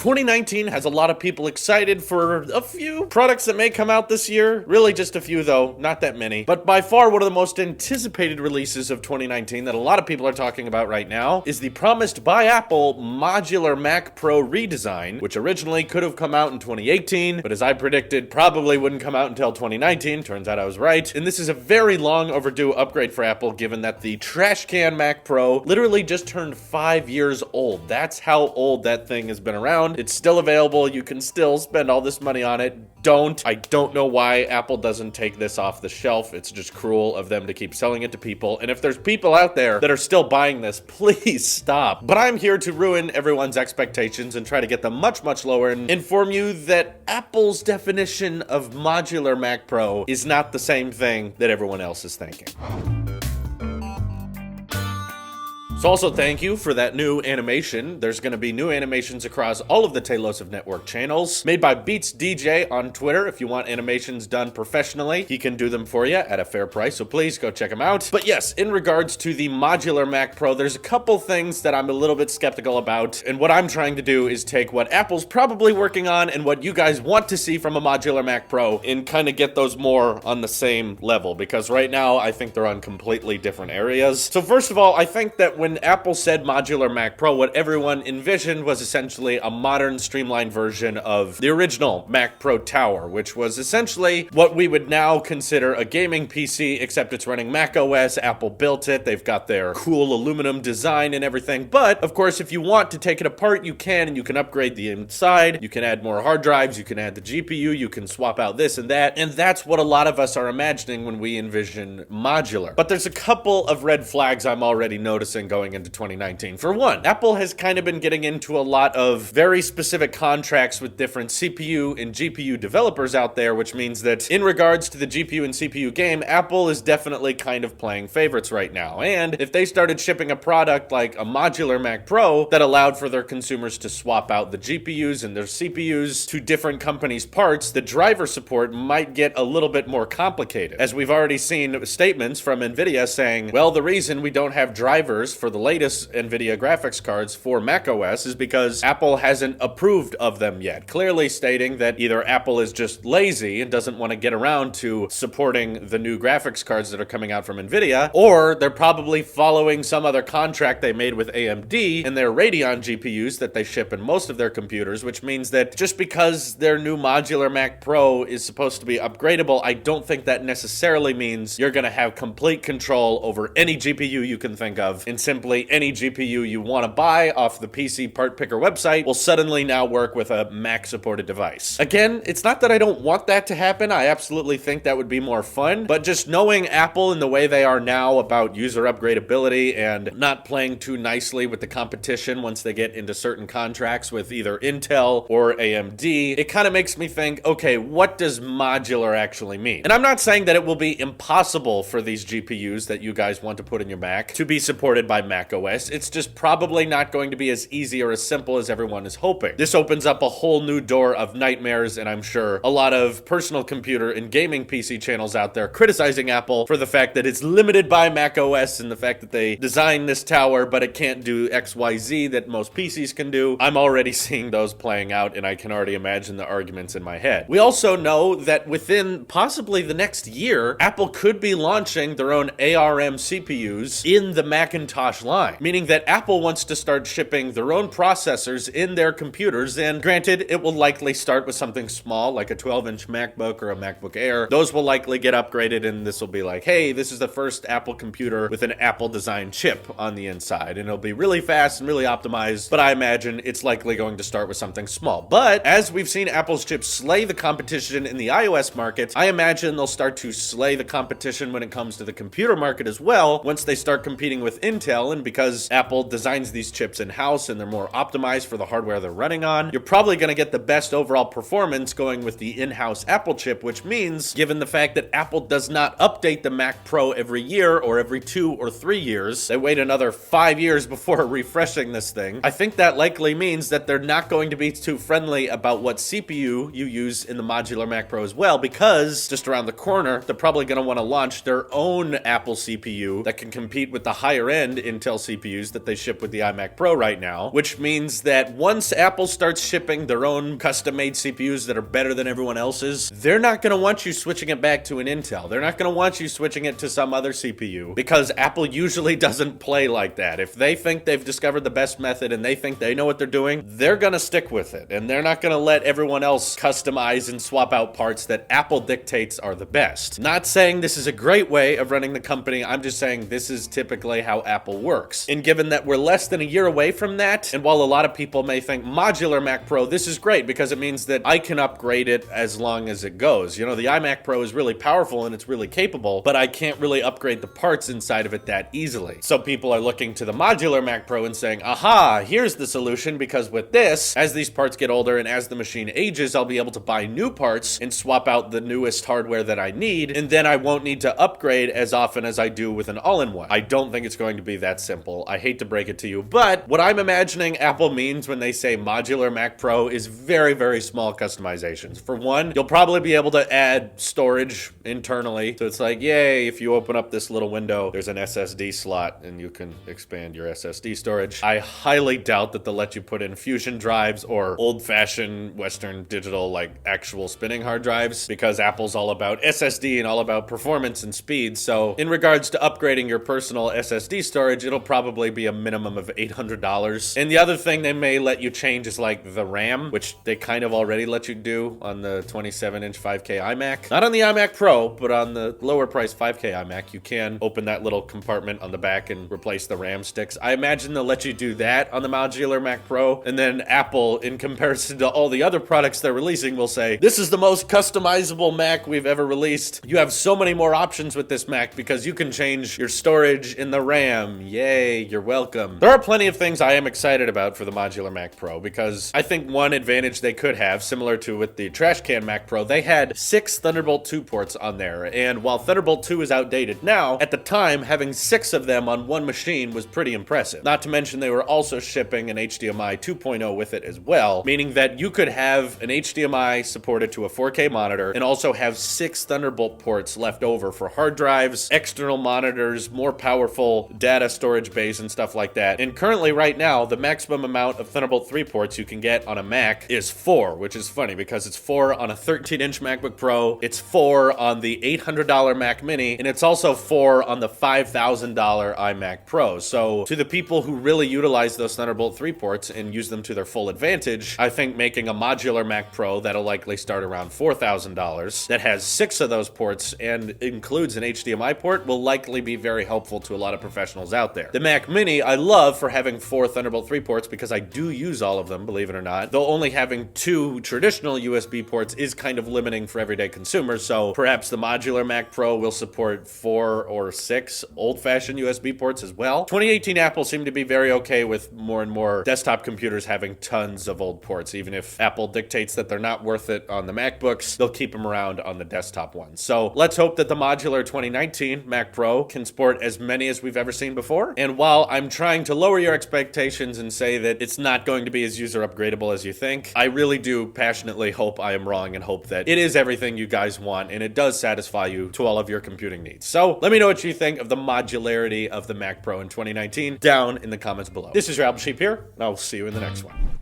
2019 has a lot of people excited for a few products that may come out this year. Really just a few though, not that many. But by far one of the most anticipated releases of 2019 that a lot of people are talking about right now is the promised by Apple modular Mac Pro redesign, which originally could have come out in 2018, but as I predicted, probably wouldn't come out until 2019. Turns out I was right. And this is a very long overdue upgrade for Apple, given that the trash can Mac Pro literally just turned 5 years old. That's how old that thing has been around. It's still available. You can still spend all this money on it. I don't know why Apple doesn't take this off the shelf. It's just cruel of them to keep selling it to people. And if there's people out there that are still buying this, please stop. But I'm here to ruin everyone's expectations and try to get them much, much lower and inform you that Apple's definition of modular Mac Pro is not the same thing that everyone else is thinking. So also thank you for that new animation. There's going to be new animations across all of the Tailosive Network channels, made by Beats DJ on Twitter. If you want animations done professionally, he can do them for you at a fair price, so please go check him out. But yes, in regards to the modular Mac Pro, there's a couple things that I'm a little bit skeptical about, and what I'm trying to do is take what Apple's probably working on and what you guys want to see from a modular Mac Pro and kind of get those more on the same level, because right now I think they're on completely different areas. So first of all, I think that when Apple said modular Mac Pro, what everyone envisioned was essentially a modern, streamlined version of the original Mac Pro Tower, which was essentially what we would now consider a gaming PC, except it's running Mac OS. Apple built it. They've got their cool aluminum design and everything. But, of course, if you want to take it apart, you can, and you can upgrade the inside. You can add more hard drives. You can add the GPU. You can swap out this and that. And that's what a lot of us are imagining when we envision modular. But there's a couple of red flags I'm already noticing going into 2019. For one, Apple has kind of been getting into a lot of very specific contracts with different CPU and GPU developers out there, which means that in regards to the GPU and CPU game, Apple is definitely kind of playing favorites right now. And if they started shipping a product like a modular Mac Pro that allowed for their consumers to swap out the GPUs and their CPUs to different companies' parts, the driver support might get a little bit more complicated. As we've already seen statements from NVIDIA saying, well, the reason we don't have drivers for the latest NVIDIA graphics cards for macOS is because Apple hasn't approved of them yet, clearly stating that either Apple is just lazy and doesn't want to get around to supporting the new graphics cards that are coming out from NVIDIA, or they're probably following some other contract they made with AMD and their Radeon GPUs that they ship in most of their computers, which means that just because their new modular Mac Pro is supposed to be upgradable, I don't think that necessarily means you're going to have complete control over any GPU you can think of, and simply any GPU you want to buy off the PC part picker website will suddenly now work with a Mac supported device. Again, it's not that I don't want that to happen. I absolutely think that would be more fun, but just knowing Apple in the way they are now about user upgradability and not playing too nicely with the competition once they get into certain contracts with either Intel or AMD, it kind of makes me think, okay, what does modular actually mean? And I'm not saying that it will be impossible for these GPUs that you guys want to put in your Mac to be supported by Mac OS. It's just probably not going to be as easy or as simple as everyone is hoping. This opens up a whole new door of nightmares, and I'm sure a lot of personal computer and gaming PC channels out there criticizing Apple for the fact that it's limited by Mac OS and the fact that they designed this tower, but it can't do XYZ that most PCs can do. I'm already seeing those playing out, and I can already imagine the arguments in my head. We also know that within possibly the next year, Apple could be launching their own ARM CPUs in the Macintosh line, meaning that Apple wants to start shipping their own processors in their computers, and granted, it will likely start with something small like a 12-inch MacBook or a MacBook Air. Those will likely get upgraded, and this will be like, hey, this is the first Apple computer with an Apple-designed chip on the inside, and it'll be really fast and really optimized, but I imagine it's likely going to start with something small. But as we've seen Apple's chips slay the competition in the iOS market, I imagine they'll start to slay the competition when it comes to the computer market as well once they start competing with Intel, and because Apple designs these chips in-house and they're more optimized for the hardware they're running on, you're probably going to get the best overall performance going with the in-house Apple chip, which means, given the fact that Apple does not update the Mac Pro every year or every 2 or 3 years, they wait another 5 years before refreshing this thing, I think that likely means that they're not going to be too friendly about what CPU you use in the modular Mac Pro as well, because just around the corner, they're probably going to want to launch their own Apple CPU that can compete with the higher end Intel CPUs that they ship with the iMac Pro right now, which means that once Apple starts shipping their own custom-made CPUs that are better than everyone else's, they're not going to want you switching it back to an Intel. They're not going to want you switching it to some other CPU, because Apple usually doesn't play like that. If they think they've discovered the best method and they think they know what they're doing, they're going to stick with it, and they're not going to let everyone else customize and swap out parts that Apple dictates are the best. Not saying this is a great way of running the company, I'm just saying this is typically how Apple works. And given that we're less than a year away from that, and while a lot of people may think modular Mac Pro, this is great because it means that I can upgrade it as long as it goes. You know, the iMac Pro is really powerful and it's really capable, but I can't really upgrade the parts inside of it that easily. So people are looking to the modular Mac Pro and saying, aha, here's the solution, because with this, as these parts get older and as the machine ages, I'll be able to buy new parts and swap out the newest hardware that I need, and then I won't need to upgrade as often as I do with an all-in-one. I don't think it's going to be that simple. I hate to break it to you, but what I'm imagining Apple means when they say modular Mac Pro is very, very small customizations. For one, you'll probably be able to add storage internally. So it's like, yay, if you open up this little window, there's an SSD slot and you can expand your SSD storage. I highly doubt that they'll let you put in fusion drives or old-fashioned Western digital, like actual spinning hard drives, because Apple's all about SSD and all about performance and speed. So in regards to upgrading your personal SSD storage, it'll probably be a minimum of $800. And the other thing they may let you change is like the RAM, which they kind of already let you do on the 27-inch 5K iMac. Not on the iMac Pro, but on the lower price 5K iMac, you can open that little compartment on the back and replace the RAM sticks. I imagine they'll let you do that on the modular Mac Pro. And then Apple, in comparison to all the other products they're releasing, will say, this is the most customizable Mac we've ever released. You have so many more options with this Mac because you can change your storage in the RAM. Yay, you're welcome. There are plenty of things I am excited about for the modular Mac Pro, because I think one advantage they could have, similar to with the trash can Mac Pro, they had 6 Thunderbolt 2 ports on there. And while Thunderbolt 2 is outdated now, at the time, having 6 of them on one machine was pretty impressive. Not to mention they were also shipping an HDMI 2.0 with it as well, meaning that you could have an HDMI supported to a 4K monitor and also have 6 Thunderbolt ports left over for hard drives, external monitors, more powerful data storage bays and stuff like that. And currently right now, the maximum amount of Thunderbolt 3 ports you can get on a Mac is 4, which is funny because it's 4 on a 13-inch MacBook Pro, it's 4 on the $800 Mac Mini, and it's also 4 on the $5,000 iMac Pro. So to the people who really utilize those Thunderbolt 3 ports and use them to their full advantage, I think making a modular Mac Pro that'll likely start around $4,000 that has 6 of those ports and includes an HDMI port will likely be very helpful to a lot of professionals out there. The Mac Mini I love for having 4 Thunderbolt 3 ports because I do use all of them, believe it or not, though only having 2 traditional USB ports is kind of limiting for everyday consumers, so perhaps the modular Mac Pro will support 4 or 6 old-fashioned USB ports as well. 2018 Apple seemed to be very okay with more and more desktop computers having tons of old ports. Even if Apple dictates that they're not worth it on the MacBooks, they'll keep them around on the desktop ones. So let's hope that the modular 2019 Mac Pro can sport as many as we've ever seen before. And while I'm trying to lower your expectations and say that it's not going to be as user upgradable as you think, I really do passionately hope I am wrong and hope that it is everything you guys want and it does satisfy you to all of your computing needs. So let me know what you think of the modularity of the Mac Pro in 2019 down in the comments below. This is your Apple Sheep here, and I will see you in the next one.